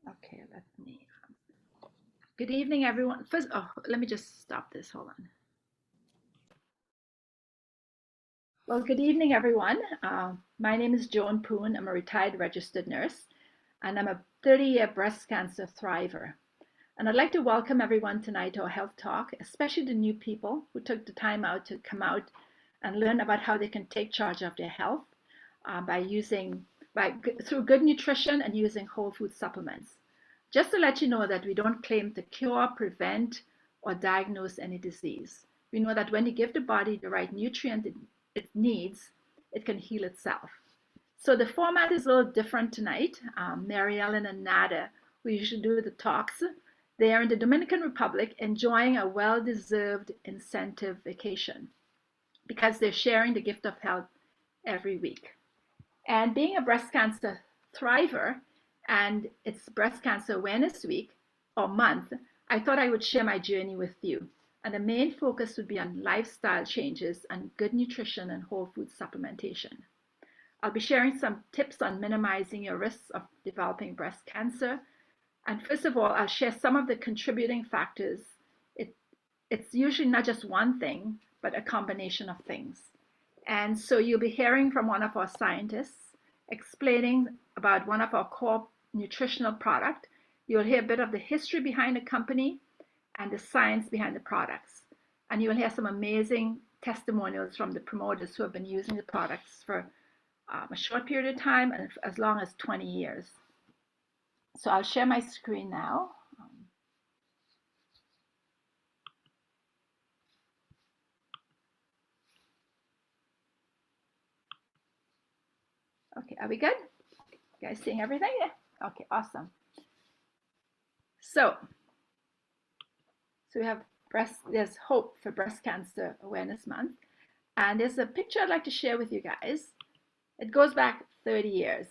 Okay, let me. Good evening, everyone. First, let me just stop this. Hold on. Well, good evening, everyone. My name is Joan Poan. I'm a retired registered nurse, and I'm a 30-year breast cancer thriver. And I'd like to welcome everyone tonight to our health talk, especially the new people who took the time out to come out and learn about how they can take charge of their health through good nutrition and using whole food supplements. Just to let you know that we don't claim to cure, prevent, or diagnose any disease. We know that when you give the body the right nutrient it needs, it can heal itself. So the format is a little different tonight. Mary Ellen and Nada, who usually do the talks, they are in the Dominican Republic enjoying a well-deserved incentive vacation because they're sharing the gift of health every week. And being a breast cancer thriver, and it's Breast Cancer Awareness Week or month, I thought I would share my journey with you. And the main focus would be on lifestyle changes and good nutrition and whole food supplementation. I'll be sharing some tips on minimizing your risks of developing breast cancer. And first of all, I'll share some of the contributing factors. It's usually not just one thing, but a combination of things. And so you'll be hearing from one of our scientists explaining about one of our core nutritional product. You'll hear a bit of the history behind the company and the science behind the products. And you'll hear some amazing testimonials from the promoters who have been using the products for a short period of time and as long as 20 years. So I'll share my screen now. Okay, are we good? You guys seeing everything? Yeah. Okay, awesome. So we have there's hope for Breast Cancer Awareness Month. And there's a picture I'd like to share with you guys. It goes back 30 years.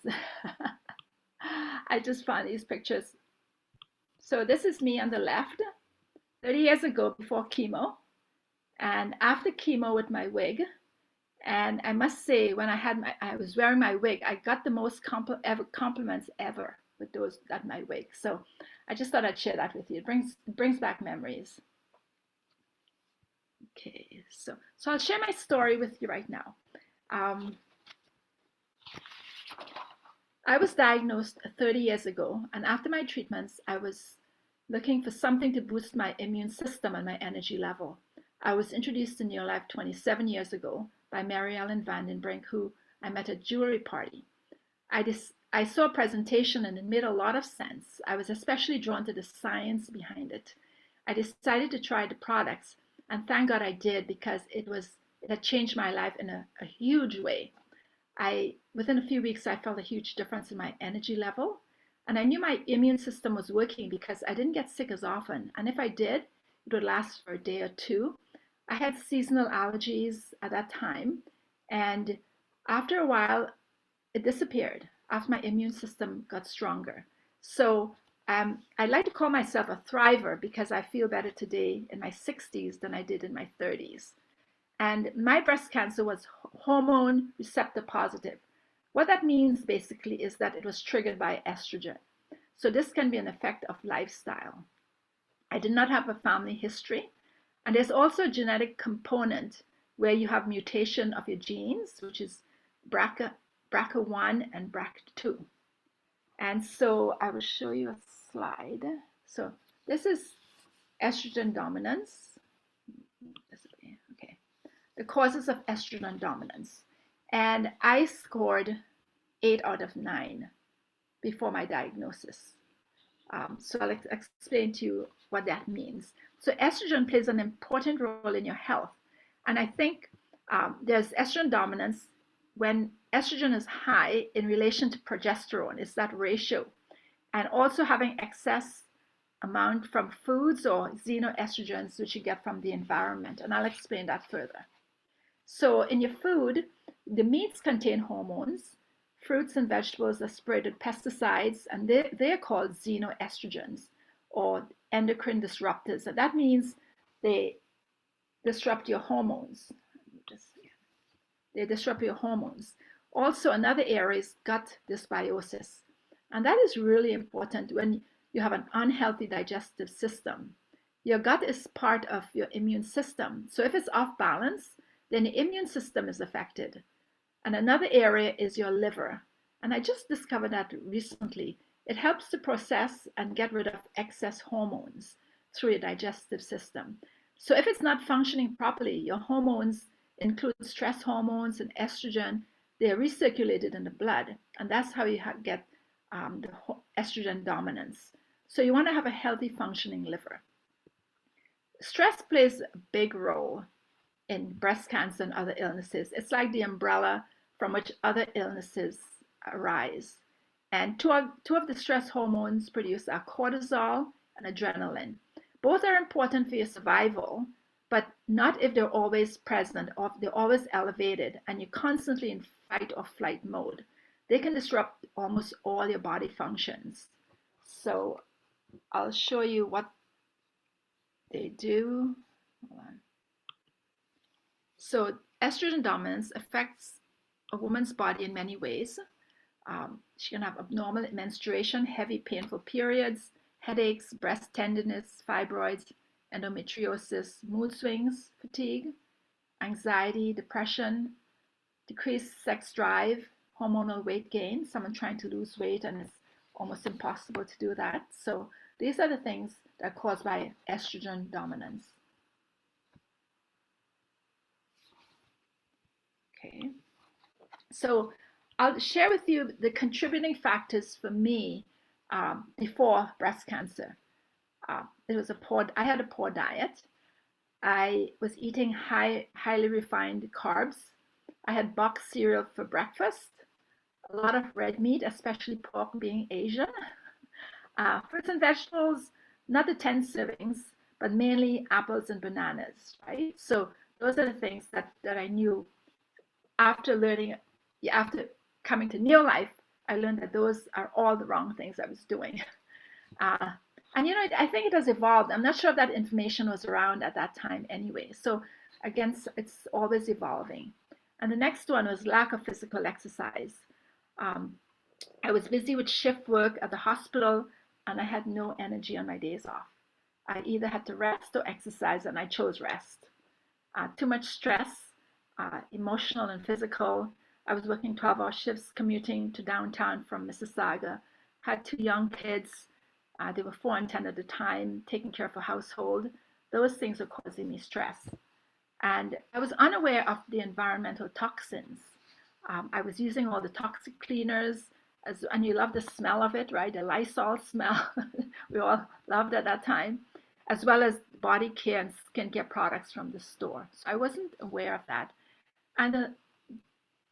I just found these pictures. So this is me on the left, 30 years ago before chemo, and after chemo with my wig. And I must say, when I was wearing my wig, I got the most compliments ever with my wig. So I just thought I'd share that with you. It brings back memories. Okay, so I'll share my story with you right now. I was diagnosed 30 years ago, and after my treatments, I was looking for something to boost my immune system and my energy level. I was introduced to Neolife 27 years ago by Mary Ellen Vandenbrink, who I met at a jewelry party. I saw a presentation and it made a lot of sense. I was especially drawn to the science behind it. I decided to try the products, and thank God I did, because it had changed my life in a huge way. Within a few weeks, I felt a huge difference in my energy level, and I knew my immune system was working because I didn't get sick as often. And if I did, it would last for a day or two. I had seasonal allergies at that time, and after a while, it disappeared after my immune system got stronger. So I like to call myself a thriver because I feel better today in my 60s than I did in my 30s. And my breast cancer was hormone receptor positive. What that means basically is that it was triggered by estrogen. So this can be an effect of lifestyle. I did not have a family history. And there's also a genetic component where you have mutation of your genes, which is BRCA1 and BRCA2. And so I will show you a slide. So this is estrogen dominance. Okay, the causes of estrogen dominance. And I scored 8 out of 9 before my diagnosis. So I'll explain to you what that means. So estrogen plays an important role in your health. And I think there's estrogen dominance when estrogen is high in relation to progesterone. It's that ratio. And also having excess amount from foods or xenoestrogens, which you get from the environment. And I'll explain that further. So in your food, the meats contain hormones. Fruits and vegetables are sprayed with pesticides, and they're called xenoestrogens or endocrine disruptors. And that means they disrupt your hormones. They disrupt your hormones. Also, another area is gut dysbiosis. And that is really important when you have an unhealthy digestive system. Your gut is part of your immune system. So if it's off balance, then the immune system is affected. And another area is your liver. And I just discovered that recently. It helps to process and get rid of excess hormones through your digestive system. So if it's not functioning properly, your hormones include stress hormones and estrogen, they're recirculated in the blood. And that's how you get the estrogen dominance. So you want to have a healthy functioning liver. Stress plays a big role in breast cancer and other illnesses. It's like the umbrella from which other illnesses arise. And two of the stress hormones produced are cortisol and adrenaline. Both are important for your survival, but not if they're always present or if they're always elevated and you're constantly in fight or flight mode. They can disrupt almost all your body functions. So I'll show you what they do. Hold on. So estrogen dominance affects a woman's body in many ways. She can have abnormal menstruation, heavy painful periods, headaches, breast tenderness, fibroids, endometriosis, mood swings, fatigue, anxiety, depression, decreased sex drive, hormonal weight gain, someone trying to lose weight and it's almost impossible to do that. So these are the things that are caused by estrogen dominance. Okay, so I'll share with you the contributing factors for me before breast cancer. I had a poor diet. I was eating highly refined carbs. I had boxed cereal for breakfast, a lot of red meat, especially pork being Asian. Fruits and vegetables, not the 10 servings, but mainly apples and bananas, right? So those are the things that I knew after coming to Neo Life. I learned that those are all the wrong things I was doing. And I think it has evolved. I'm not sure if that information was around at that time anyway. So again, it's always evolving. And the next one was lack of physical exercise. I was busy with shift work at the hospital and I had no energy on my days off. I either had to rest or exercise, and I chose rest. Too much stress, emotional and physical. I was working 12-hour shifts commuting to downtown from Mississauga, had 2 young kids. They were 4 and 10 at the time, taking care of a household. Those things were causing me stress. And I was unaware of the environmental toxins. I was using all the toxic cleaners, and you love the smell of it, right? The Lysol smell. We all loved at that time, as well as body care and skincare products from the store. So I wasn't aware of that. And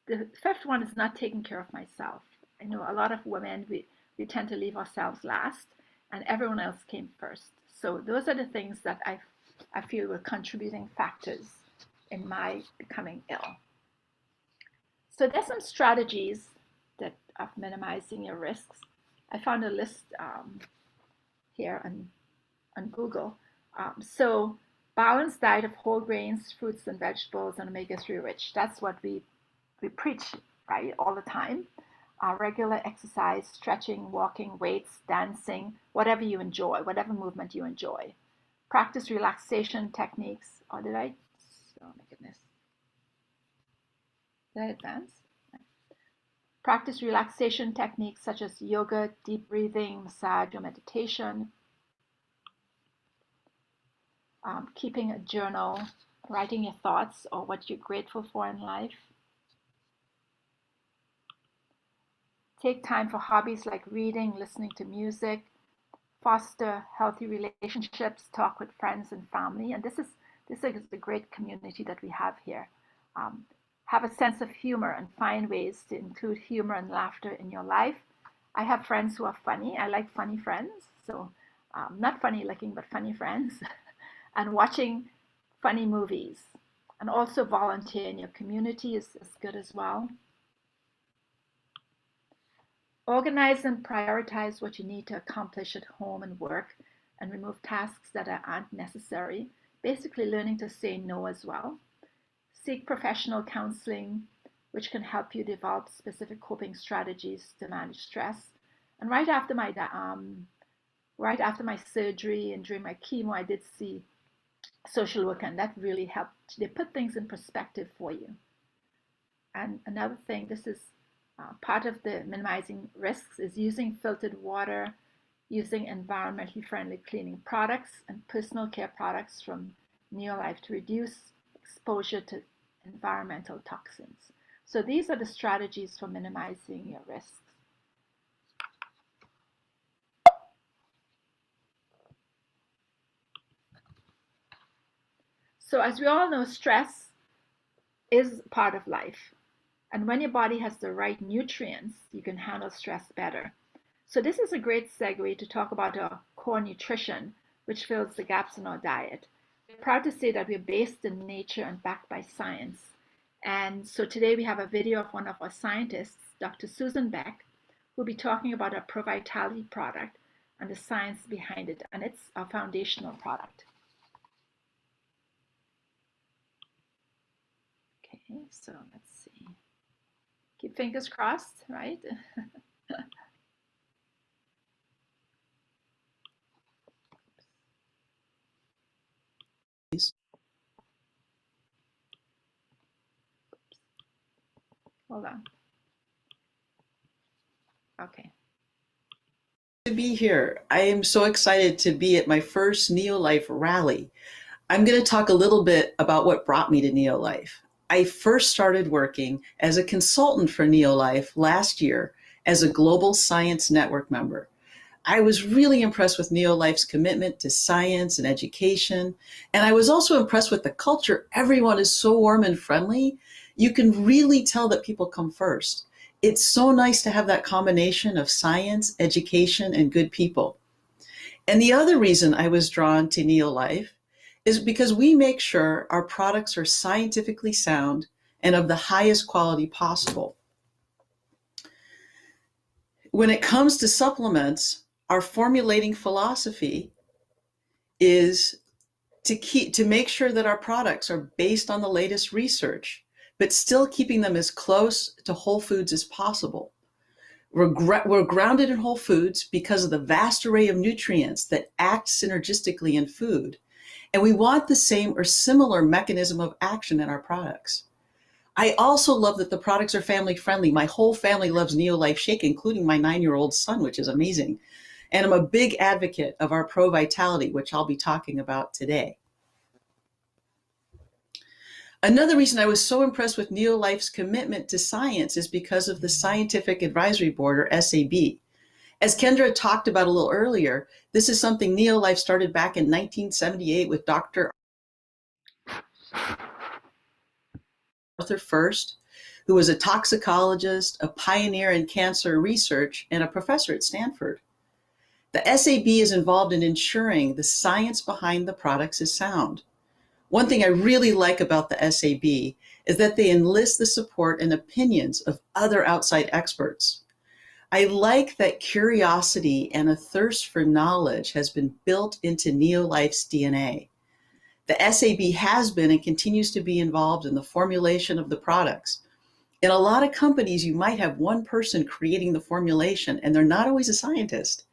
the 5th one is not taking care of myself. I know a lot of women, we tend to leave ourselves last, and everyone else came first. So those are the things that I feel were contributing factors in my becoming ill. So there's some strategies of minimizing your risks. I found a list here on Google. So balanced diet of whole grains, fruits and vegetables, and omega-3 rich. That's what we preach, right, all the time. Regular exercise, stretching, walking, weights, dancing, whatever you enjoy, whatever movement you enjoy. Practice relaxation techniques. Oh, oh my goodness. Did I advance? Practice relaxation techniques such as yoga, deep breathing, massage, or meditation. Keeping a journal, writing your thoughts or what you're grateful for in life. Take time for hobbies like reading, listening to music. Foster healthy relationships, talk with friends and family. And this is a great community that we have here. Have a sense of humor and find ways to include humor and laughter in your life. I have friends who are funny. I like funny friends. So not funny looking, but funny friends. And watching funny movies. And also volunteer in your community is good as well. Organize and prioritize what you need to accomplish at home and work, and remove tasks that aren't necessary. Basically learning to say no as well. Seek professional counseling, which can help you develop specific coping strategies to manage stress. And right after my surgery and during my chemo, I did see social worker, and that really helped. They put things in perspective for you. And another thing, this is part of the minimizing risks, is using filtered water, using environmentally friendly cleaning products and personal care products from Neolife to reduce exposure to environmental toxins. So these are the strategies for minimizing your risks. So as we all know, stress is part of life. And when your body has the right nutrients, you can handle stress better. So this is a great segue to talk about our core nutrition, which fills the gaps in our diet. We're proud to say that we're based in nature and backed by science. And so today we have a video of one of our scientists, Dr. Susan Beck, who will be talking about our Pro Vitality product and the science behind it. And it's our foundational product. Okay, so let's see. Keep fingers crossed, right? Hold on. Okay. To be here. I am so excited to be at my first Neolife rally. I'm going to talk a little bit about what brought me to Neolife. I first started working as a consultant for Neolife last year as a Global Science Network member. I was really impressed with Neolife's commitment to science and education, and I was also impressed with the culture. Everyone is so warm and friendly. You can really tell that people come first. It's so nice to have that combination of science, education, and good people. And the other reason I was drawn to Neolife is because we make sure our products are scientifically sound and of the highest quality possible. When it comes to supplements, our formulating philosophy is to make sure that our products are based on the latest research, but still keeping them as close to whole foods as possible. We're grounded in whole foods because of the vast array of nutrients that act synergistically in food. And we want the same or similar mechanism of action in our products. I also love that the products are family friendly. My whole family loves Neolife Shake, including my 9-year-old son, which is amazing. And I'm a big advocate of our Pro Vitality, which I'll be talking about today. Another reason I was so impressed with Neolife's commitment to science is because of the Scientific Advisory Board, or SAB. As Kendra talked about a little earlier, this is something Neolife started back in 1978 with Dr. Arthur First, who was a toxicologist, a pioneer in cancer research, and a professor at Stanford. The SAB is involved in ensuring the science behind the products is sound. One thing I really like about the SAB is that they enlist the support and opinions of other outside experts. I like that curiosity and a thirst for knowledge has been built into Neolife's DNA. The SAB has been and continues to be involved in the formulation of the products. In a lot of companies, you might have one person creating the formulation, and they're not always a scientist.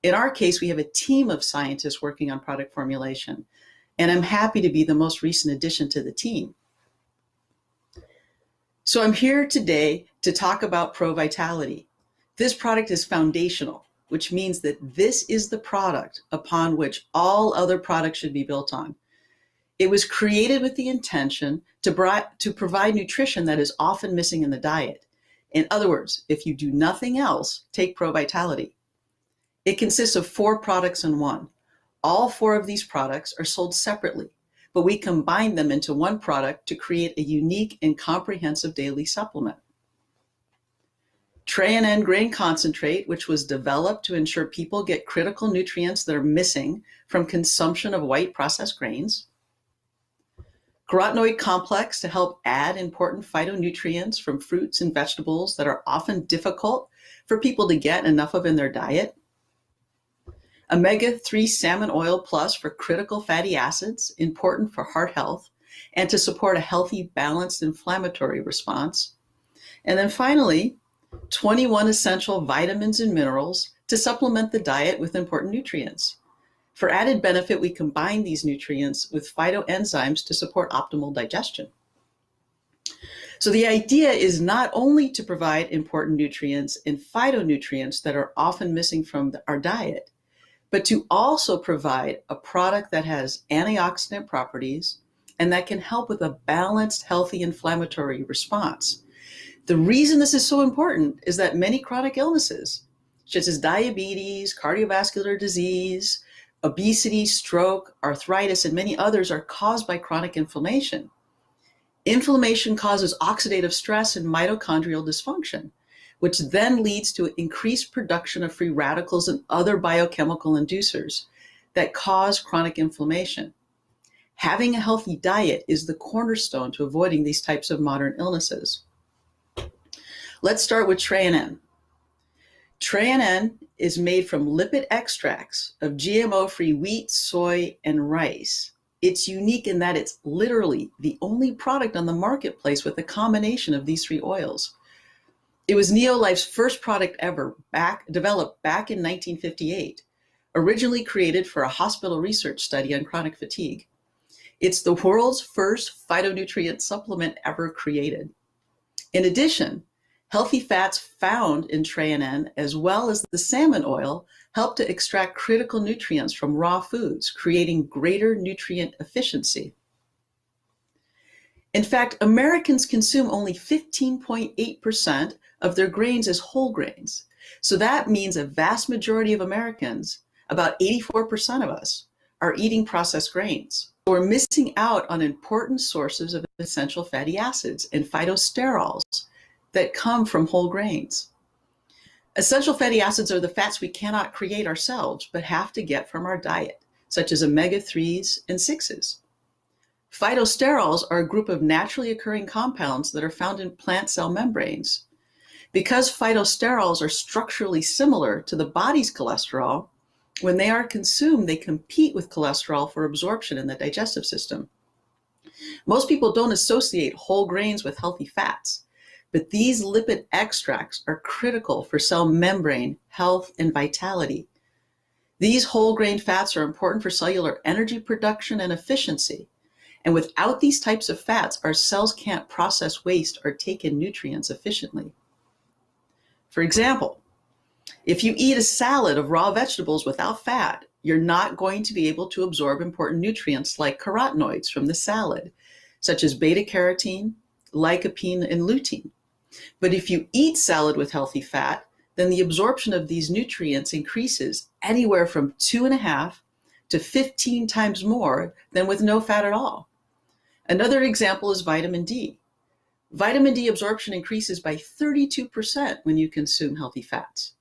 In our case, we have a team of scientists working on product formulation, and I'm happy to be the most recent addition to the team. So I'm here today to talk about Pro Vitality. This product is foundational, which means that this is the product upon which all other products should be built on. It was created with the intention to provide nutrition that is often missing in the diet. In other words, if you do nothing else, take Pro Vitality. It consists of 4 products in one. All 4 of these products are sold separately, but we combine them into one product to create a unique and comprehensive daily supplement. Tray-N grain concentrate, which was developed to ensure people get critical nutrients that are missing from consumption of white processed grains. Carotenoid complex to help add important phytonutrients from fruits and vegetables that are often difficult for people to get enough of in their diet. Omega-3 salmon oil plus for critical fatty acids, important for heart health and to support a healthy, balanced inflammatory response. And then finally, 21 essential vitamins and minerals to supplement the diet with important nutrients. For added benefit, we combine these nutrients with phytoenzymes to support optimal digestion. So the idea is not only to provide important nutrients and phytonutrients that are often missing from our diet, but to also provide a product that has antioxidant properties and that can help with a balanced, healthy inflammatory response. The reason this is so important is that many chronic illnesses, such as diabetes, cardiovascular disease, obesity, stroke, arthritis, and many others, are caused by chronic inflammation. Inflammation causes oxidative stress and mitochondrial dysfunction, which then leads to increased production of free radicals and other biochemical inducers that cause chronic inflammation. Having a healthy diet is the cornerstone to avoiding these types of modern illnesses. Let's start with TreaNN. TreaNN is made from lipid extracts of GMO-free wheat, soy, and rice. It's unique in that it's literally the only product on the marketplace with a combination of these three oils. It was Neolife's first product ever, developed back in 1958, originally created for a hospital research study on chronic fatigue. It's the world's first phytonutrient supplement ever created. In addition, healthy fats found in TreaNN, as well as the salmon oil, help to extract critical nutrients from raw foods, creating greater nutrient efficiency. In fact, Americans consume only 15.8% of their grains as whole grains. So that means a vast majority of Americans, about 84% of us, are eating processed grains. We're missing out on important sources of essential fatty acids and phytosterols that come from whole grains. Essential fatty acids are the fats we cannot create ourselves, but have to get from our diet, such as omega-3s and 6s. Phytosterols are a group of naturally occurring compounds that are found in plant cell membranes. Because phytosterols are structurally similar to the body's cholesterol, when they are consumed, they compete with cholesterol for absorption in the digestive system. Most people don't associate whole grains with healthy fats, but these lipid extracts are critical for cell membrane health and vitality. These whole grain fats are important for cellular energy production and efficiency. And without these types of fats, our cells can't process waste or take in nutrients efficiently. For example, if you eat a salad of raw vegetables without fat, you're not going to be able to absorb important nutrients like carotenoids from the salad, such as beta-carotene, lycopene, and lutein. But if you eat salad with healthy fat, then the absorption of these nutrients increases anywhere from 2.5 to 15 times more than with no fat at all. Another example is vitamin D. Vitamin D absorption increases by 32% when you consume healthy fats.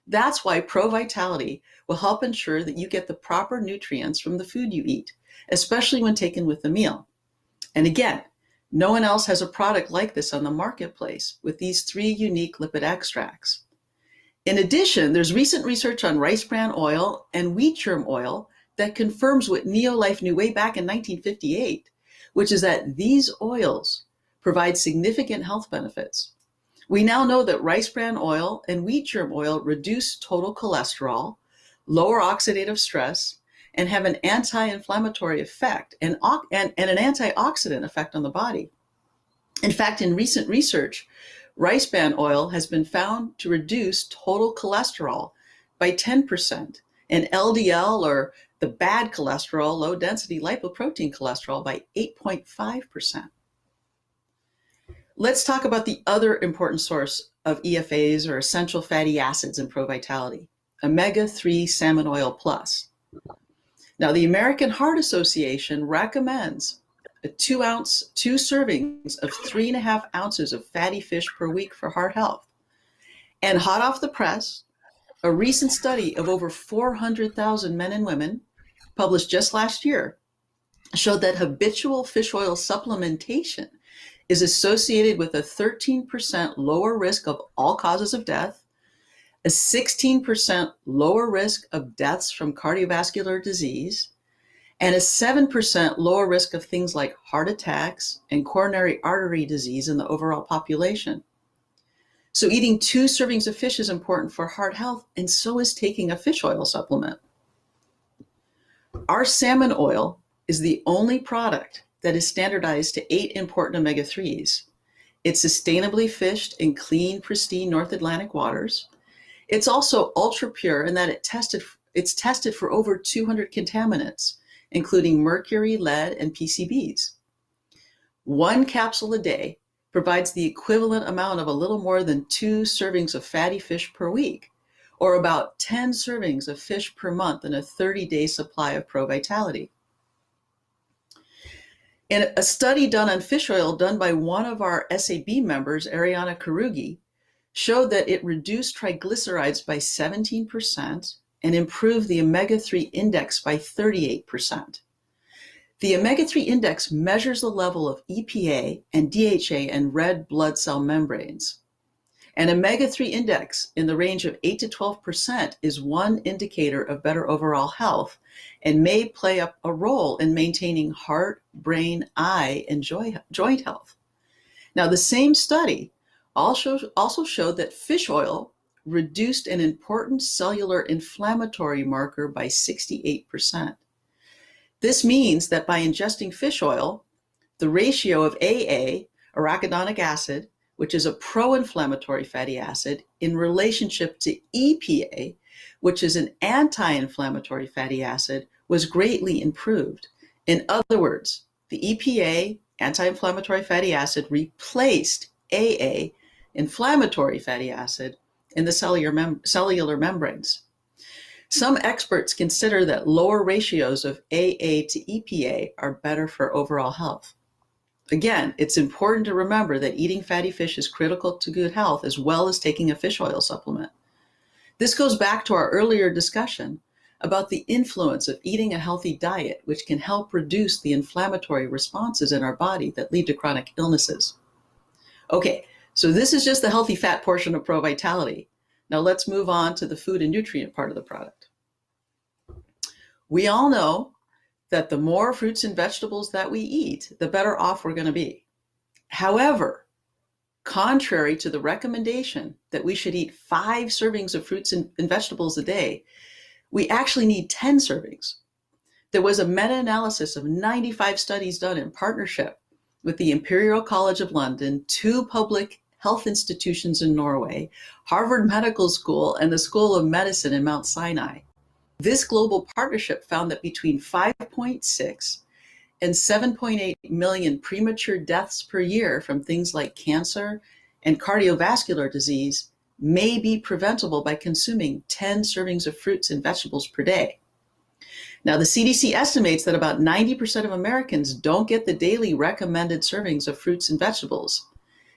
That's why Pro Vitality will help ensure that you get the proper nutrients from the food you eat, especially when taken with a meal. And again, no one else has a product like this on the marketplace with these three unique lipid extracts. In addition, there's recent research on rice bran oil and wheat germ oil that confirms what Neolife knew way back in 1958, which is that these oils provide significant health benefits. We now know that rice bran oil and wheat germ oil reduce total cholesterol, lower oxidative stress, and have an anti-inflammatory effect and an antioxidant effect on the body. In fact, in recent research, rice bran oil has been found to reduce total cholesterol by 10% and LDL, or the bad cholesterol, low-density lipoprotein cholesterol, by 8.5%. Let's talk about the other important source of EFAs, or essential fatty acids, in Pro Vitality, omega-3 salmon oil plus. Now, the American Heart Association recommends two servings of 3.5 ounces of fatty fish per week for heart health. And hot off the press, a recent study of over 400,000 men and women, published just last year, showed that habitual fish oil supplementation is associated with a 13% lower risk of all causes of death, a 16% lower risk of deaths from cardiovascular disease, and a 7% lower risk of things like heart attacks and coronary artery disease in the overall population. So eating 2 servings of fish is important for heart health, and so is taking a fish oil supplement. Our salmon oil is the only product that is standardized to 8 important omega-3s. It's sustainably fished in clean, pristine North Atlantic waters. It's also ultra pure in that it's tested for over 200 contaminants, including mercury, lead, and PCBs. 1 capsule a day provides the equivalent amount of a little more than 2 servings of fatty fish per week, or about 10 servings of fish per month in a 30-day supply of Pro Vitality. In a study done on fish oil done by one of our SAB members, Ariana Karugi, showed that it reduced triglycerides by 17% and improved the omega-3 index by 38%. The omega-3 index measures the level of EPA and DHA in red blood cell membranes. An omega-3 index in the range of 8 to 12% is one indicator of better overall health and may play a role in maintaining heart, brain, eye, and joint health. Now, the same study also showed that fish oil reduced an important cellular inflammatory marker by 68%. This means that by ingesting fish oil, the ratio of AA, arachidonic acid, which is a pro-inflammatory fatty acid, in relationship to EPA, which is an anti-inflammatory fatty acid, was greatly improved. In other words, the EPA, anti-inflammatory fatty acid, replaced AA, inflammatory fatty acid, in the cellular membranes. Some experts consider that lower ratios of AA to EPA are better for overall health. Again, it's important to remember that eating fatty fish is critical to good health as well as taking a fish oil supplement. This goes back to our earlier discussion about the influence of eating a healthy diet, which can help reduce the inflammatory responses in our body that lead to chronic illnesses. Okay, so this is just the healthy fat portion of Pro Vitality. Now let's move on to the food and nutrient part of the product. We all know that the more fruits and vegetables that we eat, the better off we're going to be. However, contrary to the recommendation that we should eat 5 servings of fruits and vegetables a day, we actually need 10 servings. There was a meta-analysis of 95 studies done in partnership with the Imperial College of London, 2 public health institutions in Norway, Harvard Medical School, and the School of Medicine in Mount Sinai. This global partnership found that between 5.6 and 7.8 million premature deaths per year from things like cancer and cardiovascular disease may be preventable by consuming 10 servings of fruits and vegetables per day. Now, the CDC estimates that about 90% of Americans don't get the daily recommended servings of fruits and vegetables.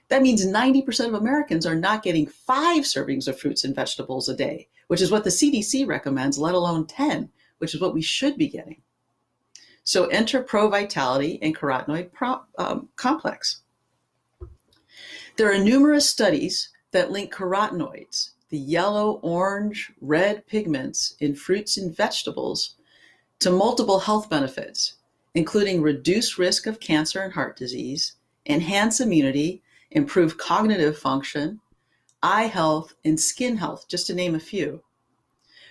That means 90% of Americans are not getting 5 servings of fruits and vegetables a day, which is what the CDC recommends, let alone 10, which is what we should be getting. So enter Pro Vitality and carotenoid complex. There are numerous studies that link carotenoids, the yellow, orange, red pigments in fruits and vegetables, to multiple health benefits, including reduced risk of cancer and heart disease, enhanced immunity, improved cognitive function, eye health, and skin health, just to name a few.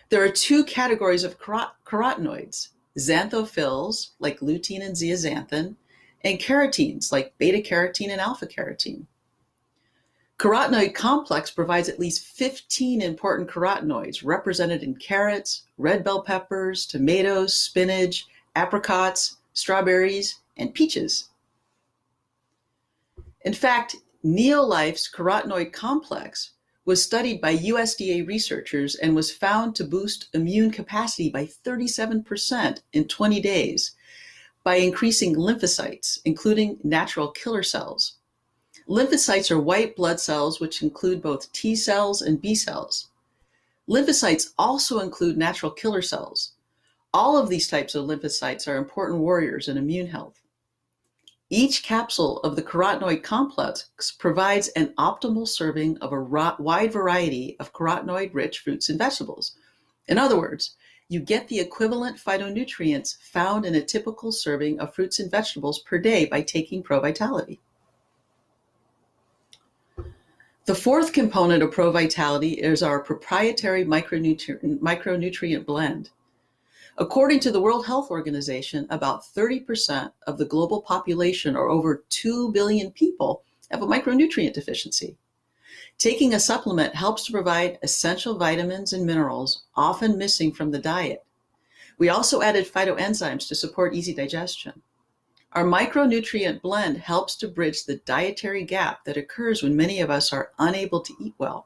There are 2 categories of carotenoids: xanthophylls, like lutein and zeaxanthin, and carotenes, like beta-carotene and alpha-carotene. Carotenoid complex provides at least 15 important carotenoids represented in carrots, red bell peppers, tomatoes, spinach, apricots, strawberries, and peaches. In fact, Neolife's carotenoid complex was studied by USDA researchers and was found to boost immune capacity by 37% in 20 days by increasing lymphocytes, including natural killer cells. Lymphocytes are white blood cells which include both T cells and B cells. Lymphocytes also include natural killer cells. All of these types of lymphocytes are important warriors in immune health. Each capsule of the carotenoid complex provides an optimal serving of a wide variety of carotenoid-rich fruits and vegetables. In other words, you get the equivalent phytonutrients found in a typical serving of fruits and vegetables per day by taking Pro Vitality. The fourth component of ProVitality is our proprietary micronutrient blend. According to the World Health Organization, about 30% of the global population, or over 2 billion people, have a micronutrient deficiency. Taking a supplement helps to provide essential vitamins and minerals often missing from the diet. We also added phytoenzymes to support easy digestion. Our micronutrient blend helps to bridge the dietary gap that occurs when many of us are unable to eat well.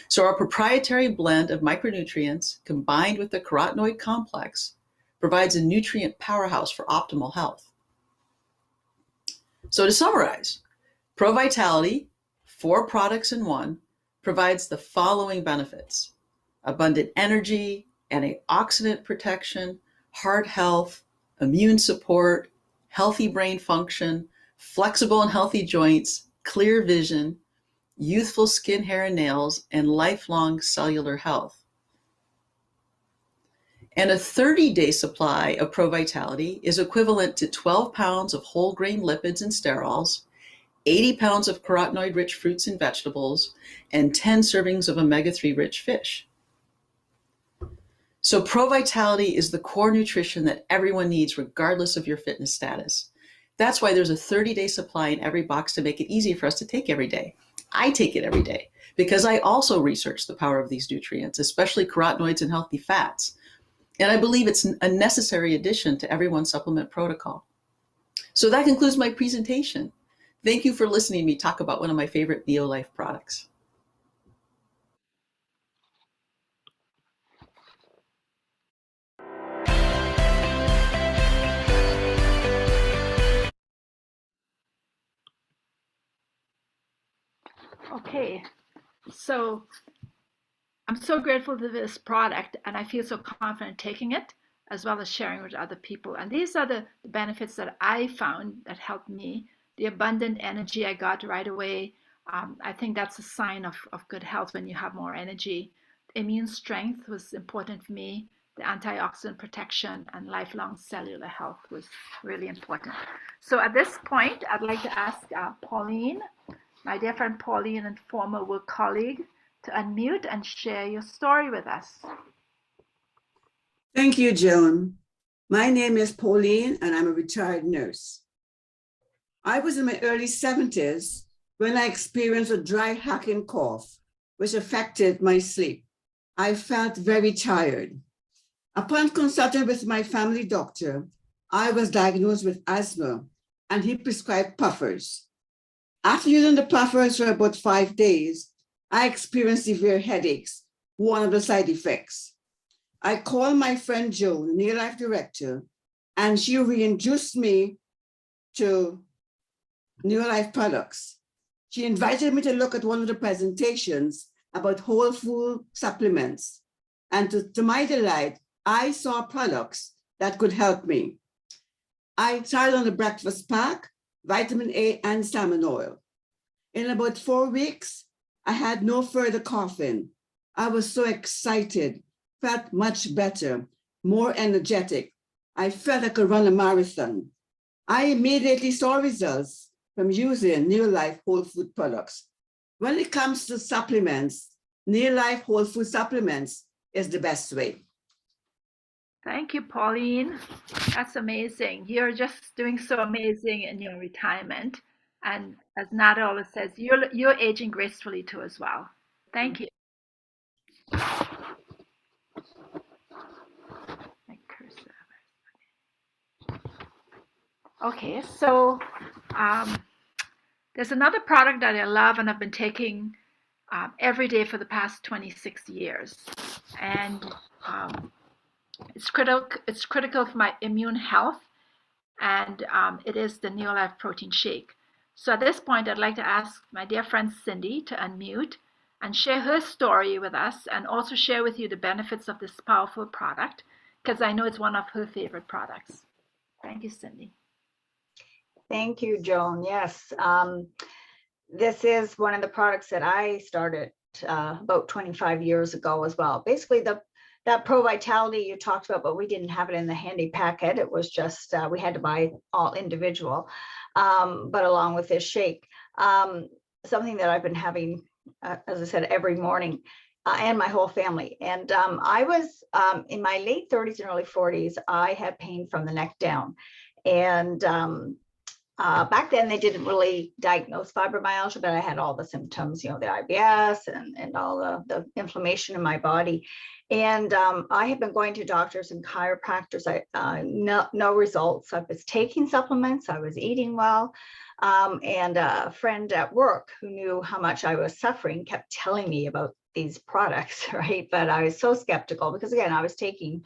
So our proprietary blend of micronutrients combined with the carotenoid complex provides a nutrient powerhouse for optimal health. So to summarize, ProVitality, 4 products in one, provides the following benefits: abundant energy, antioxidant protection, heart health, immune support, healthy brain function, flexible and healthy joints, clear vision, youthful skin, hair, and nails, and lifelong cellular health. And a 30-day supply of ProVitality is equivalent to 12 pounds of whole grain lipids and sterols, 80 pounds of carotenoid-rich fruits and vegetables, and 10 servings of omega-3 rich fish. So ProVitality is the core nutrition that everyone needs regardless of your fitness status. That's why there's a 30-day supply in every box to make it easy for us to take every day. I take it every day because I also research the power of these nutrients, especially carotenoids and healthy fats. And I believe it's a necessary addition to everyone's supplement protocol. So that concludes my presentation. Thank you for listening to me talk about one of my favorite Neolife products. Okay, so I'm so grateful to this product, and I feel so confident taking it as well as sharing with other people. And these are the benefits that I found that helped me. The abundant energy I got right away. I think that's a sign of good health when you have more energy. Immune strength was important for me. The antioxidant protection and lifelong cellular health was really important. So at this point, I'd like to ask Pauline, my dear friend Pauline and former work colleague, to unmute and share your story with us. Thank you, Joan. My name is Pauline, and I'm a retired nurse. I was in my early 70s when I experienced a dry hacking cough, which affected my sleep. I felt very tired. Upon consulting with my family doctor, I was diagnosed with asthma, and he prescribed puffers. After using the puffers for about 5 days, I experienced severe headaches, one of the side effects. I called my friend Joan, the Neolife director, and she reintroduced me to Neolife products. She invited me to look at one of the presentations about whole food supplements. And to my delight, I saw products that could help me. I started on the breakfast pack, vitamin A, and salmon oil. In about 4 weeks, I had no further coughing. I was so excited, felt much better, more energetic. I felt I could run a marathon. I immediately saw results from using Neolife whole food products. When it comes to supplements, Neolife whole food supplements is the best way. Thank you, Pauline. That's amazing. You're just doing so amazing in your retirement. And as Nada always says, you're aging gracefully too as well. Thank you. My cursor. Okay, so there's another product that I love and I've been taking every day for the past 26 years. And it's critical for my immune health, and it is the Neolife Protein Shake. So at this point, I'd like to ask my dear friend Cindy to unmute and share her story with us, and also share with you the benefits of this powerful product, because I know it's one of her favorite products. Thank you, Cindy. Thank you, Joan. Yes, this is one of the products that I started about 25 years ago as well. Basically, that ProVitality you talked about, but we didn't have it in the handy packet. It was just, we had to buy all individual, but along with this shake. something that I've been having, as I said, every morning, and my whole family. And I was in my late 30s and early 40s, I had pain from the neck down. And back then they didn't really diagnose fibromyalgia, but I had all the symptoms, you know, the IBS and all the inflammation in my body. And I had been going to doctors and chiropractors. No results. I was taking supplements. I was eating well. And a friend at work who knew how much I was suffering kept telling me about these products, right? But I was so skeptical because, again, I was taking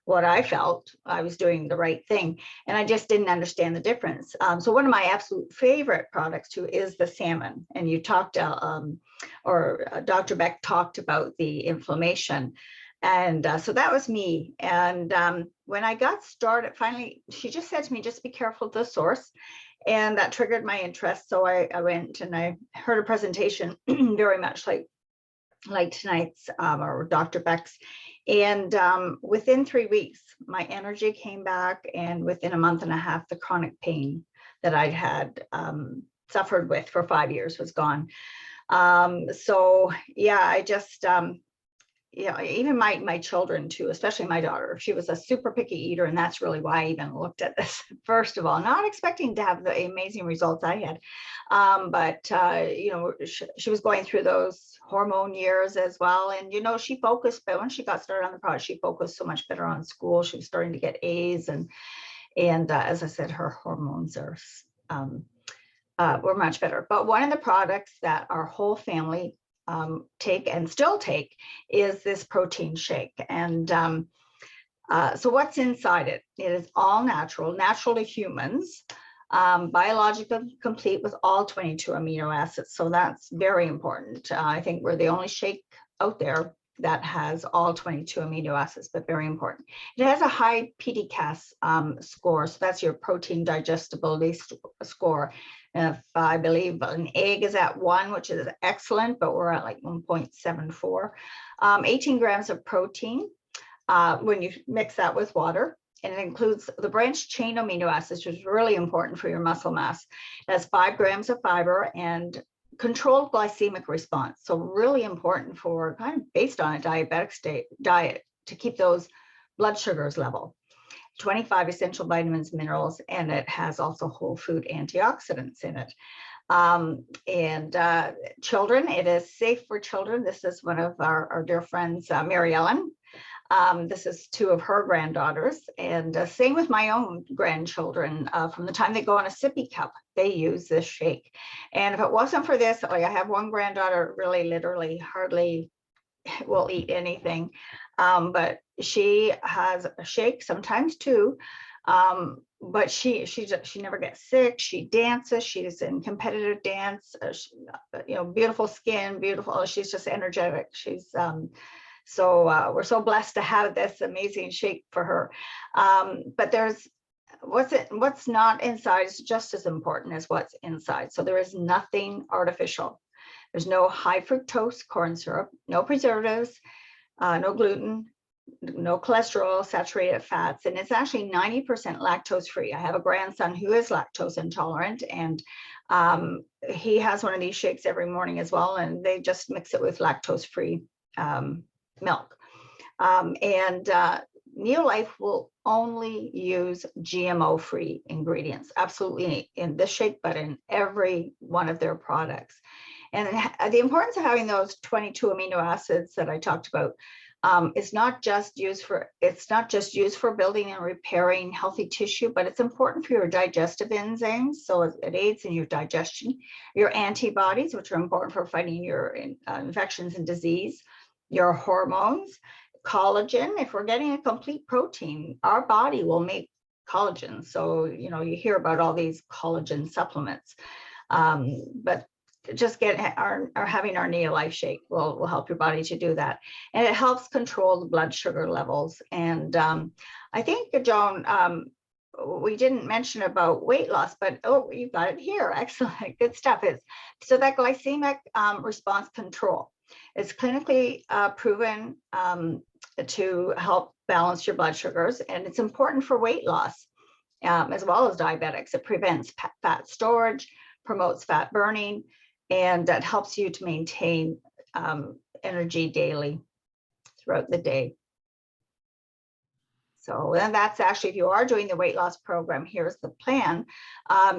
what I felt I was doing the right thing, and I just didn't understand the difference. So one of my absolute favorite products too is the salmon. And you talked, Dr. Beck talked about the inflammation. And so that was me. And when I got started, finally, she just said to me, just be careful of the source. And that triggered my interest. So I went and I heard a presentation very much like tonight's or Dr. Beck's. And within 3 weeks, my energy came back. And within a month and a half, the chronic pain that I'd had suffered with for 5 years was gone. So yeah, I just, even my children too, especially my daughter, she was a super picky eater. And that's really why I even looked at this, first of all, not expecting to have the amazing results I had. But she was going through those hormone years as well. And, she focused, but when she got started on the product, she focused so much better on school. She was starting to get A's. And as I said, her hormones were much better. But one of the products that our whole family take and still take is this protein shake. And so what's inside it? It is all natural to humans, biologically complete with all 22 amino acids. So that's very important. I think we're the only shake out there that has all 22 amino acids, but very important. It has a high PDCAS score. So that's your protein digestibility score. If I believe an egg is at 1, which is excellent, but we're at like 1.74. 18 grams of protein when you mix that with water. And it includes the branched chain amino acids, which is really important for your muscle mass. It has 5 grams of fiber and controlled glycemic response. So really important for kind of based on a diabetic diet to keep those blood sugars level. 25 essential vitamins, minerals, and it has also whole food antioxidants in it. Children, it is safe for children. This is one of our dear friends, Mary Ellen. This is 2 of her granddaughters, and same with my own grandchildren. From the time they go on a sippy cup, they use this shake. And if it wasn't for this, like I have one granddaughter, really literally hardly will eat anything, but she has a shake, sometimes 2. But she never gets sick. She dances. She's in competitive dance. Beautiful skin, beautiful. She's just energetic. She's so we're so blessed to have this amazing shake for her. But there's what's not inside is just as important as what's inside. So there is nothing artificial. There's no high fructose corn syrup, no preservatives, no gluten, no cholesterol, saturated fats, and it's actually 90% lactose free. I have a grandson who is lactose intolerant, and he has one of these shakes every morning as well, and they just mix it with lactose free milk. Neolife will only use GMO-free ingredients, absolutely, in this shake, but in every one of their products. And the importance of having those 22 amino acids that I talked about is not just used for building and repairing healthy tissue, but it's important for your digestive enzymes. So it aids in your digestion, your antibodies, which are important for fighting your infections and disease, your hormones, collagen. If we're getting a complete protein, our body will make collagen. So, you hear about all these collagen supplements, but just having our Neolife shake will help your body to do that. And it helps control the blood sugar levels. And I think, Joan, we didn't mention about weight loss, but you got it here. Excellent, good stuff. So that glycemic response control is clinically proven to help balance your blood sugars, and it's important for weight loss as well as diabetics. It prevents fat storage, promotes fat burning, and that helps you to maintain energy daily throughout the day. So, and that's actually, if you are doing the weight loss program, here's the plan.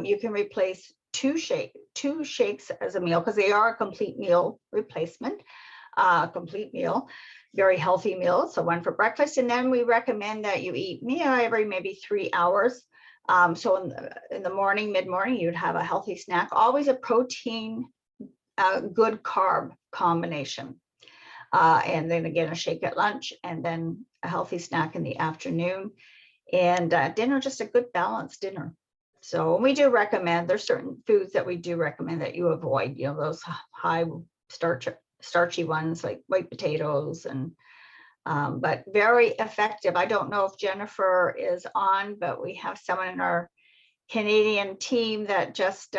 You can replace two shakes as a meal, because they are a complete meal replacement, complete meal, very healthy meal. So one for breakfast, and then we recommend that you eat meal every maybe 3 hours. So in the morning, mid-morning, you'd have a healthy snack, always a protein, good carb combination. And then again, a shake at lunch, and then a healthy snack in the afternoon, and dinner, just a good balanced dinner. So we do recommend, there's certain foods that we do recommend that you avoid, you know, those high starchy ones like white potatoes, and but very effective. I don't know if Jennifer is on, but we have someone in our Canadian team that just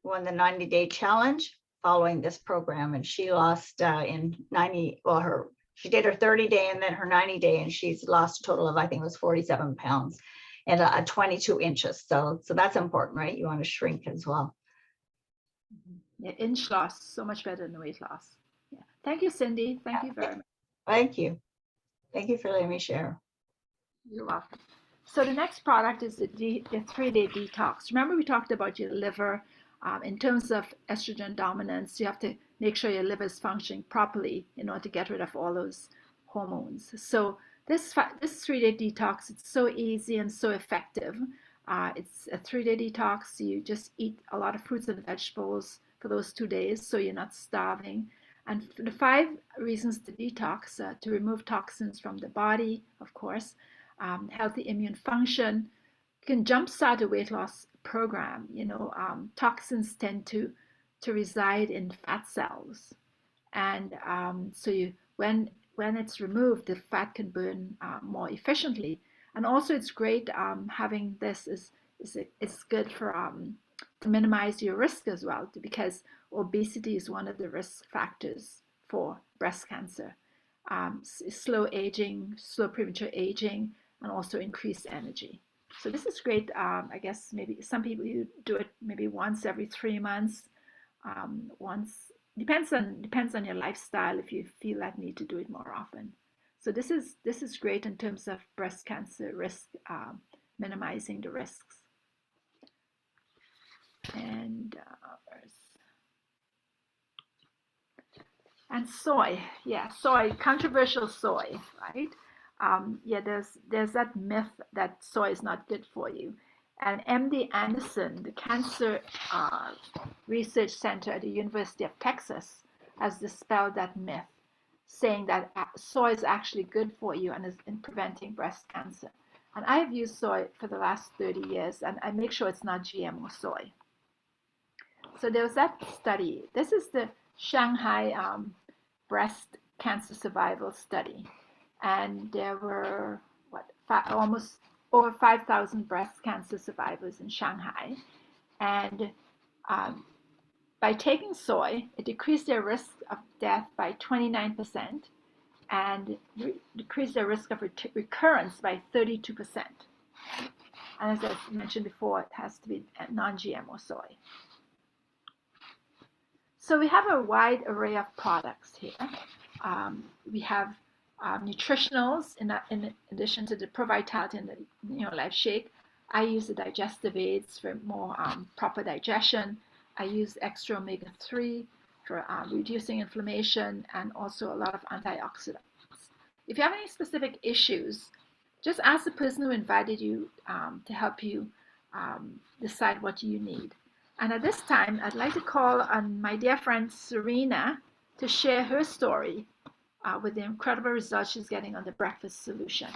won the 90-day challenge following this program, and she lost in 90, well, she did her 30-day and then her 90-day, and she's lost a total of, I think it was 47 pounds and 22 inches. So that's important, right? You want to shrink as well. Yeah, inch loss, so much better than weight loss. Yeah. Thank you, Cindy. Thank you very much. Thank you. Thank you for letting me share. You're welcome. So the next product is the 3-day detox. Remember, we talked about your liver. In terms of estrogen dominance, you have to make sure your liver is functioning properly in order to get rid of all those hormones. So this 3-day detox, it's so easy and so effective. It's a 3-day detox. You just eat a lot of fruits and vegetables for those 2 days, so you're not starving. And the 5 reasons to detox: to remove toxins from the body, of course, healthy immune function. You can jumpstart a weight loss program. You know, toxins tend to reside in fat cells, and so when it's removed, the fat can burn more efficiently. And also, it's great having this is good for to minimize your risk as well, because obesity is one of the risk factors for breast cancer. Slow aging, slow premature aging, and also increased energy. So this is great. I guess maybe some people, you do it maybe once every 3 months. Once depends on your lifestyle, if you feel that need to do it more often. So this is great in terms of breast cancer risk, minimizing the risks. And soy, yeah, soy, controversial soy, right? Yeah, there's that myth that soy is not good for you. And MD Anderson, the Cancer Research Center at the University of Texas, has dispelled that myth, saying that soy is actually good for you and is in preventing breast cancer. And I have used soy for the last 30 years, and I make sure it's not GMO soy. So there was that study. This is the Shanghai breast cancer survival study. And there were, almost over 5,000 breast cancer survivors in Shanghai. And by taking soy, it decreased their risk of death by 29% and decreased their risk of recurrence by 32%. And as I mentioned before, it has to be non-GMO soy. So we have a wide array of products here. We have nutritionals in addition to the Pro Vitality and the Life Shake. I use the digestive aids for more proper digestion. I use extra omega-3 for reducing inflammation, and also a lot of antioxidants. If you have any specific issues, just ask the person who invited you to help you decide what you need. And at this time, I'd like to call on my dear friend Serena to share her story with the incredible results she's getting on the breakfast solution.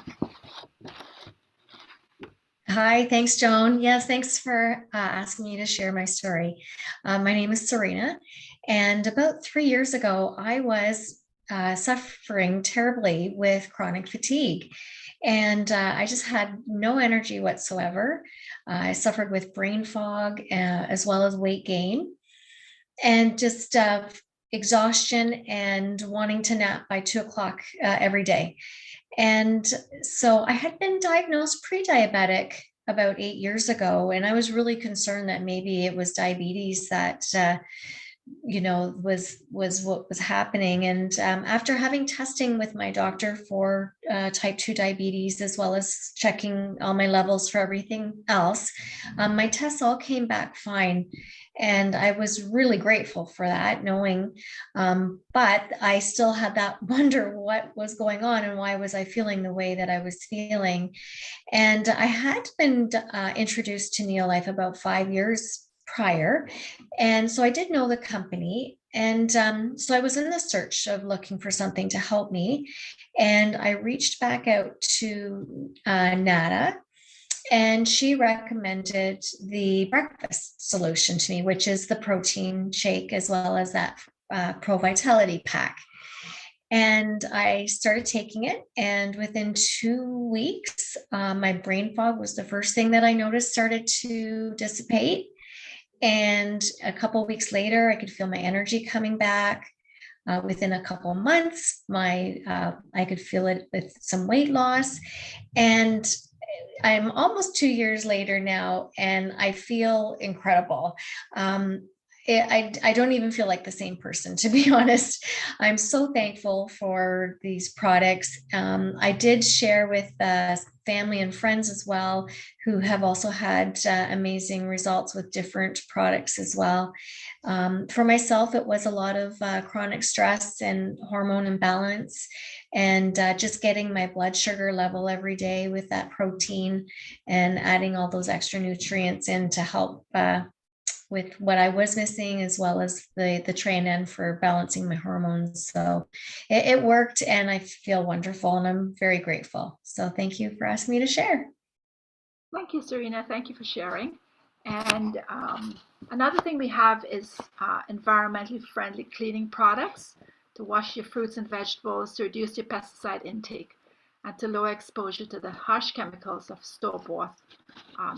Hi, thanks, Joan. Yes, thanks for asking me to share my story. My name is Serena, and about 3 years ago, I was suffering terribly with chronic fatigue, and I just had no energy whatsoever. I suffered with brain fog as well as weight gain, and just exhaustion and wanting to nap by 2 o'clock every day. And so I had been diagnosed pre-diabetic about 8 years ago, and I was really concerned that maybe it was diabetes that was what was happening. And after having testing with my doctor for type 2 diabetes, as well as checking all my levels for everything else, my tests all came back fine. And I was really grateful for that, knowing, but I still had that wonder what was going on and why was I feeling the way that I was feeling. And I had been introduced to Neolife about 5 years prior. And so I did know the company. And so I was in the search of looking for something to help me. And I reached back out to Nada, and she recommended the breakfast solution to me, which is the protein shake as well as that Pro Vitality pack. And I started taking it, and within 2 weeks, my brain fog was the first thing that I noticed started to dissipate. And a couple of weeks later, I could feel my energy coming back. Within a couple of months, I could feel it with some weight loss. And I'm almost 2 years later now, and I feel incredible. I don't even feel like the same person, to be honest. I'm so thankful for these products. I did share with family and friends as well, who have also had amazing results with different products as well. For myself, it was a lot of chronic stress and hormone imbalance, and just getting my blood sugar level every day with that protein and adding all those extra nutrients in to help with what I was missing, as well as the train in for balancing my hormones. So it worked, and I feel wonderful, and I'm very grateful. So thank you for asking me to share. Thank you, Serena. Thank you for sharing. And another thing we have is environmentally friendly cleaning products to wash your fruits and vegetables, to reduce your pesticide intake, and to lower exposure to the harsh chemicals of store-bought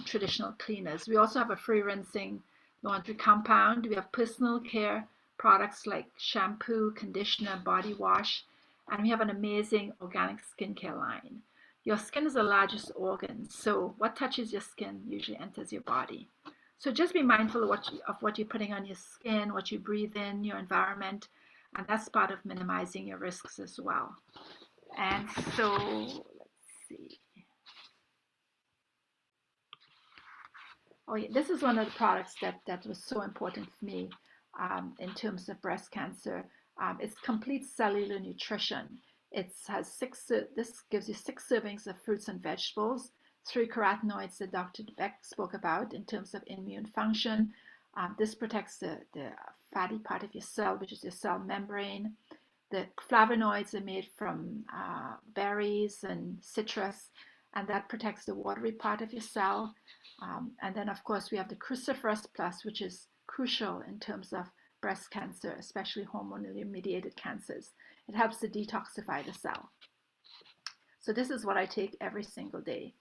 traditional cleaners. We also have a free rinsing laundry compound. We have personal care products like shampoo, conditioner, body wash, and we have an amazing organic skincare line. Your skin is the largest organ, so what touches your skin usually enters your body. So just be mindful of what you're putting on your skin, what you breathe in, your environment, and that's part of minimizing your risks as well. And so, let's see. Oh yeah, this is one of the products that was so important for me in terms of breast cancer. It's complete cellular nutrition. This gives you 6 servings of fruits and vegetables, 3 carotenoids that Dr. Beck spoke about in terms of immune function. This protects the fatty part of your cell, which is your cell membrane. The flavonoids are made from berries and citrus, and that protects the watery part of your cell. And then, of course, we have the Cruciferous Plus, which is crucial in terms of breast cancer, especially hormonally mediated cancers. It helps to detoxify the cell. So this is what I take every single day.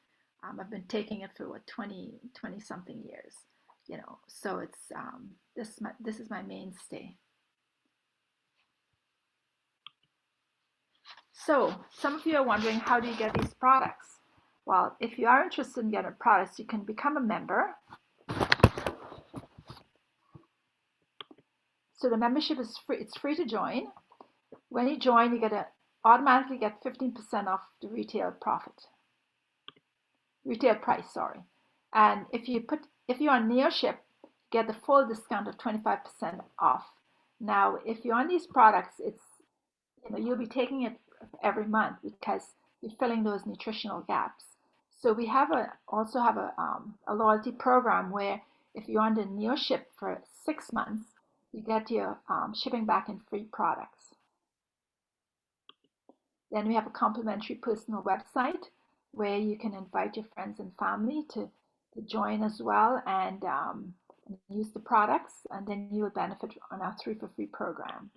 I've been taking it for 20 something years, so it's this is my mainstay. So some of you are wondering, how do you get these products? Well, if you are interested in getting products, you can become a member. So the membership is free. It's free to join. When you join, you automatically get 15% off the retail price, sorry. And if you're on NeoShip, you get the full discount of 25% off. Now, if you're on these products, you'll be taking it every month because you're filling those nutritional gaps. So we also have a loyalty program where if you're on the NeoShip for 6 months, you get your shipping back in free products. Then we have a complimentary personal website where you can invite your friends and family to join as well and use the products, and then you will benefit on our 3 for Free program.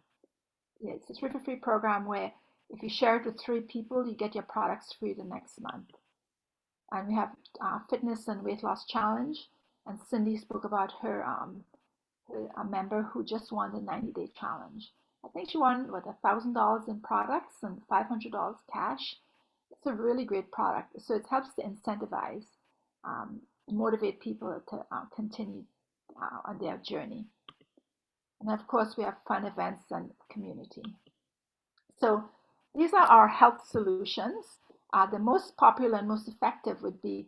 Yeah, it's a 3 for Free program where if you share it with 3 people, you get your products free the next month. And we have fitness and weight loss challenge, and Cindy spoke about her a member who just won the 90-day challenge. I think she won $1,000 in products and $500 cash. It's a really great product. So it helps to incentivize, motivate people to continue on their journey. And of course, we have fun events and community. So these are our health solutions. The most popular and most effective would be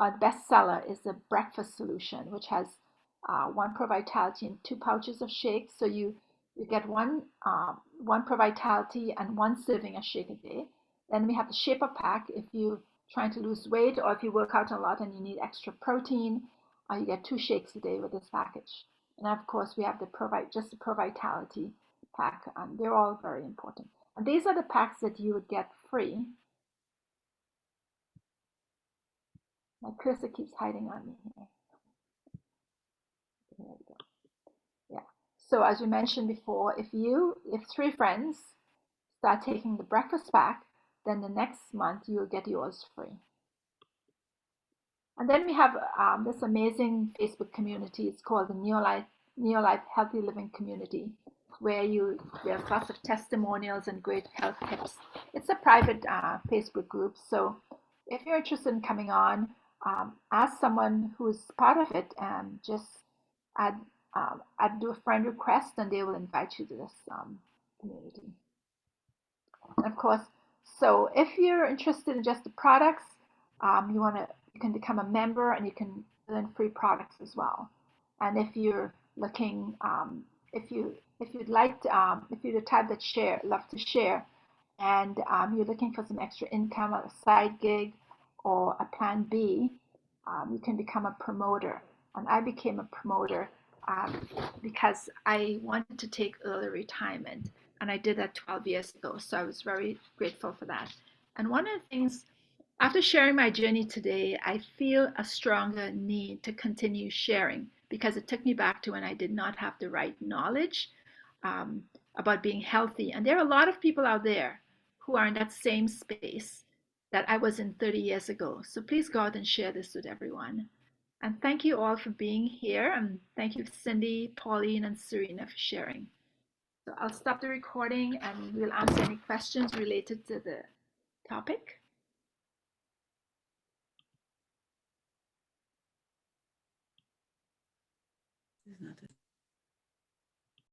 bestseller is the breakfast solution, which has 1 Pro Vitality and 2 pouches of shake. So you get one Pro Vitality and 1 serving of shake a day. Then we have the Shaper Pack. If you're trying to lose weight or if you work out a lot and you need extra protein, you get 2 shakes a day with this package. And of course, we have the Pro Vitality pack, and they're all very important. And these are the packs that you would get free. My cursor keeps hiding on me here. There we go. Yeah. So as we mentioned before, if 3 friends start taking the breakfast pack, then the next month you will get yours free. And then we have this amazing Facebook community. It's called the Neolife Healthy Living Community, where there's lots of testimonials and great health tips. It's a private Facebook group, so if you're interested in coming on, ask someone who's part of it and just do a friend request, and they will invite you to this community. And of course, so if you're interested in just the products, you can become a member and you can learn free products as well. And if you're looking, if you're the type that love to share, and you're looking for some extra income, a side gig, or a plan B, you can become a promoter. And I became a promoter because I wanted to take early retirement, and I did that 12 years ago. So I was very grateful for that. And one of the things, after sharing my journey today, I feel a stronger need to continue sharing, because it took me back to when I did not have the right knowledge about being healthy. And there are a lot of people out there who are in that same space that I was in 30 years ago. So please go out and share this with everyone. And thank you all for being here. And thank you, Cindy, Pauline, and Serena, for sharing. So I'll stop the recording and we'll answer any questions related to the topic. There's nothing.